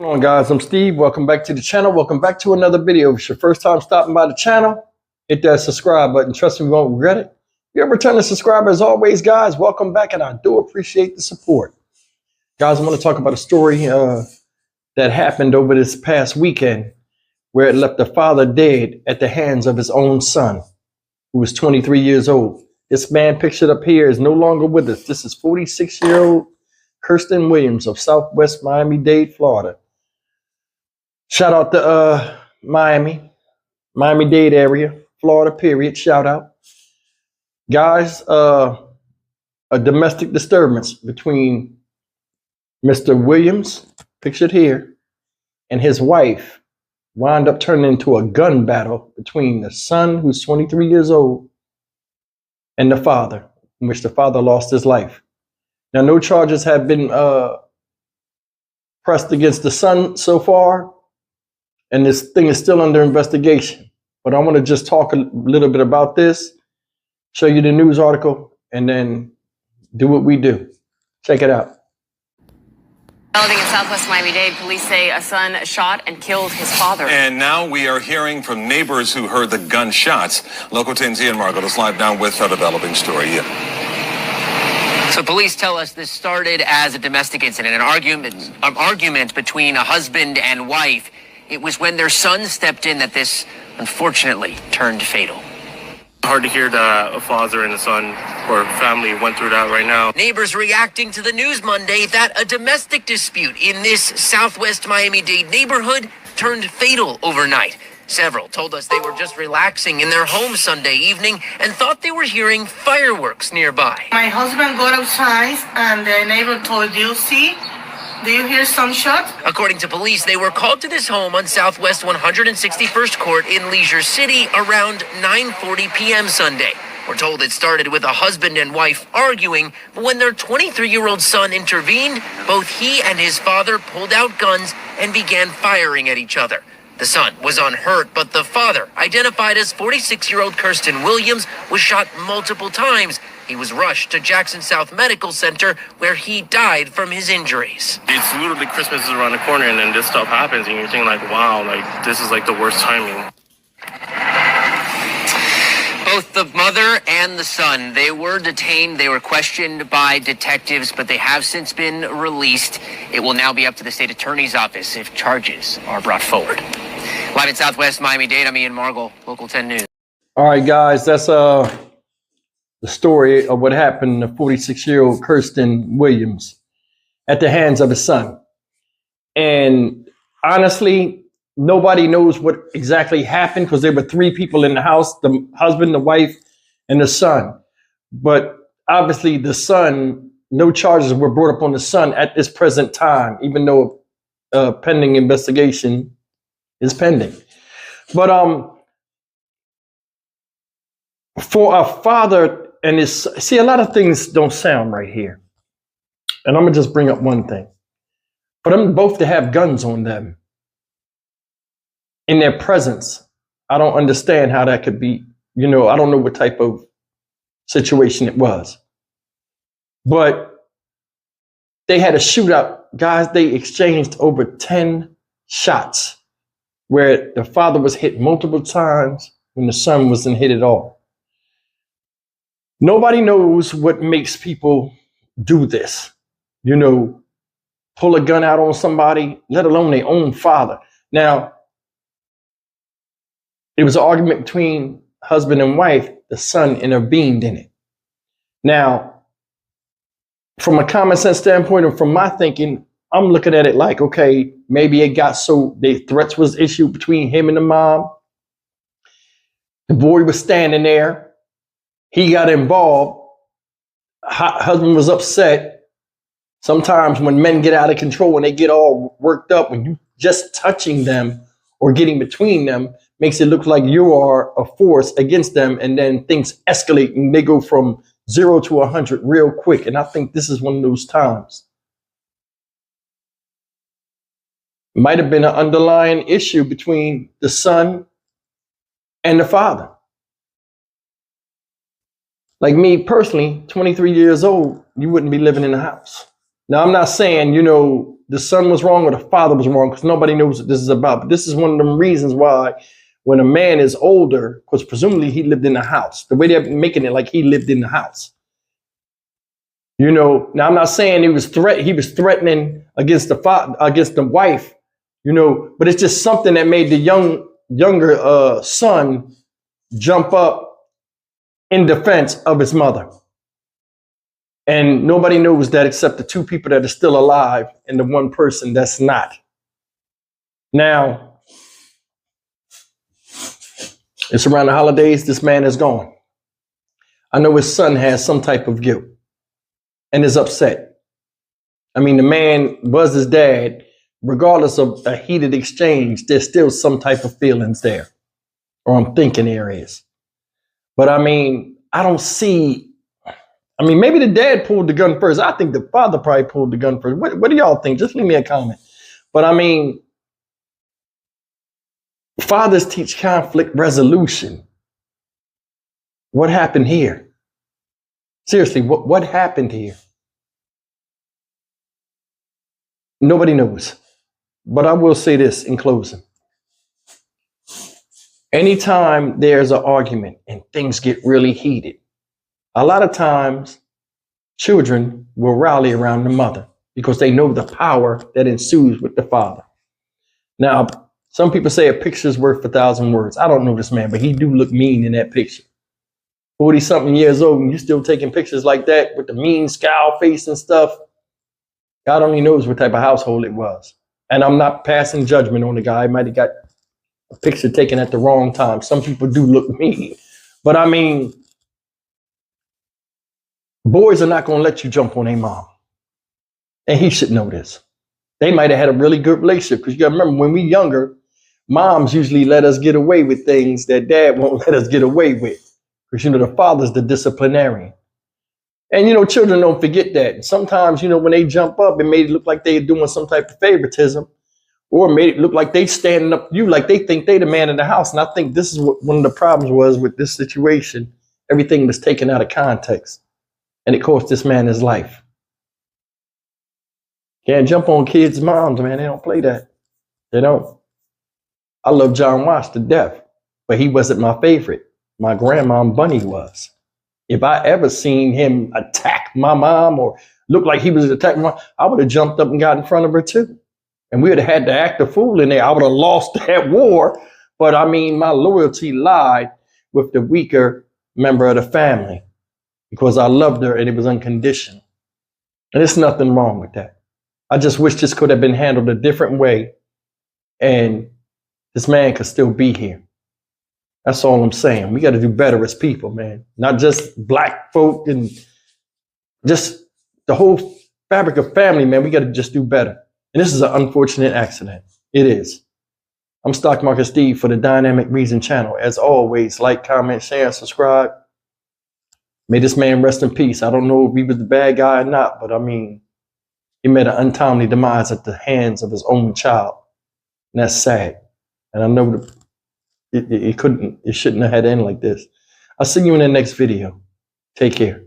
Hello guys, I'm Steve. Welcome back to the channel. Welcome back to another video. If it's your first time stopping by the channel, hit that subscribe button. Trust me, you won't regret it. If you're a returning subscriber, as always, guys, welcome back, and I do appreciate the support. Guys, I want to talk about a story that happened over this past weekend where it left a father dead at the hands of his own son, who was 23 years old. This man pictured up here is no longer with us. This is 46-year-old Kirsten Williams of Southwest Miami-Dade, Florida. Shout out to Miami-Dade area, Florida, period. Shout out. Guys, a domestic disturbance between Mr. Williams, pictured here, and his wife wound up turning into a gun battle between the son, who's 23 years old, and the father, in which the father lost his life. Now, no charges have been pressed against the son so far, and this thing is still under investigation. But I want to just talk a little bit about this, show you the news article, and then do what we do. Check it out. Developing in Southwest Miami-Dade, police say a son shot and killed his father. And now we are hearing from neighbors who heard the gunshots. Local 10's Ian Margot is live now with a developing story. Ian. So police tell us this started as a domestic incident, an argument between a husband and wife. It was when their son stepped in that this, unfortunately, turned fatal. Hard to hear that a father and a son or family went through that right now. Neighbors reacting to the news Monday that a domestic dispute in this Southwest Miami-Dade neighborhood turned fatal overnight. Several told us they were just relaxing in their home Sunday evening and thought they were hearing fireworks nearby. My husband got outside and the neighbor told, do you hear some shot? According to police, they were called to this home on Southwest 161st Court in Leisure City around 9:40 p.m. Sunday. We're told it started with a husband and wife arguing, but when their 23-year-old son intervened, both he and his father pulled out guns and began firing at each other. The son was unhurt, but the father, identified as 46-year-old Kirsten Williams, was shot multiple times. He was rushed to Jackson South Medical Center, where he died from his injuries. It's literally Christmas is around the corner, and then this stuff happens, and you're thinking like, wow, like this is like the worst timing. Both the mother and the son, they were detained. They were questioned by detectives, but they have since been released. It will now be up to the state attorney's office if charges are brought forward. Live in Southwest Miami-Dade, I'm Ian Margot, Local 10 News. All right, guys, that's the story of what happened to 46-year-old Kirsten Williams at the hands of his son. And honestly, nobody knows what exactly happened because there were three people in the house, the husband, the wife, and the son. But obviously the son, no charges were brought up on the son at this present time, even though pending investigation is pending. But for a father and his, see, a lot of things don't sound right here. And I'm gonna just bring up one thing. For them both to have guns on them in their presence, I don't understand how that could be, I don't know what type of situation it was. But they had a shootout. Guys, they exchanged over 10 shots where the father was hit multiple times when the son wasn't hit at all. Nobody knows what makes people do this, pull a gun out on somebody, let alone their own father. Now, it was an argument between husband and wife. The son intervened in it. Now, from a common sense standpoint, or from my thinking, I'm looking at it like, okay, maybe it got so the threats was issued between him and the mom. The boy was standing there. He got involved. Husband was upset. Sometimes when men get out of control and they get all worked up, when you just touching them or getting between them makes it look like you are a force against them, and then things escalate and they go from 0 to 100 real quick. And I think this is one of those times. Might have been an underlying issue between the son and the father. Like me personally, 23 years old, you wouldn't be living in the house. Now, I'm not saying, the son was wrong or the father was wrong, because nobody knows what this is about. But this is one of them reasons why when a man is older, because presumably he lived in the house, the way they're making it like he lived in the house. You know, now I'm not saying he was threatening against the wife, you know, but it's just something that made the younger son jump up in defense of his mother. And nobody knows that except the two people that are still alive and the one person that's not. Now, it's around the holidays. This man is gone. I know his son has some type of guilt and is upset. I mean, the man was his dad. Regardless of a heated exchange, there's still some type of feelings there. Or I'm thinking there is. But I mean, I don't see. I mean, maybe the dad pulled the gun first. I think the father probably pulled the gun first. What do y'all think? Just leave me a comment. But I mean, fathers teach conflict resolution. What happened here? Seriously, what happened here? Nobody knows. But I will say this in closing. Anytime there's an argument and things get really heated, a lot of times children will rally around the mother because they know the power that ensues with the father. Now, some people say a picture's worth 1,000 words. I don't know this man, but he do look mean in that picture. 40-something years old and you still taking pictures like that with the mean scowl face and stuff. God only knows what type of household it was. And I'm not passing judgment on the guy. He might have got a picture taken at the wrong time. Some people do look mean. But I mean, boys are not going to let you jump on their mom. And he should know this. They might have had a really good relationship. Because you got to remember, when we younger, moms usually let us get away with things that dad won't let us get away with. Because, you know, the father's the disciplinarian. And, you know, children don't forget that. And sometimes, you know, when they jump up, it made it look like they're doing some type of favoritism, or made it look like they standing up to you, like they think they the man in the house. And I think this is what one of the problems was with this situation. Everything was taken out of context. And it cost this man his life. Can't jump on kids' moms, man. They don't play that. They don't. I love John Watts to death, but he wasn't my favorite. My grandma Bunny was. If I ever seen him attack my mom or look like he was attacking my mom, I would have jumped up and got in front of her too. And we would have had to act a fool in there. I would have lost that war. But I mean, my loyalty lied with the weaker member of the family because I loved her and it was unconditional. And there's nothing wrong with that. I just wish this could have been handled a different way and this man could still be here. That's all I'm saying. We got to do better as people, man. Not just black folk and just the whole fabric of family, man. We got to just do better. And this is an unfortunate accident. It is. I'm Stock Market Steve for the Dynamic Reason channel. As always, like, comment, share, and subscribe. May this man rest in peace. I don't know if he was the bad guy or not, but I mean, he met an untimely demise at the hands of his own child. And that's sad. And I know it shouldn't have had to end like this. I'll see you in the next video. Take care.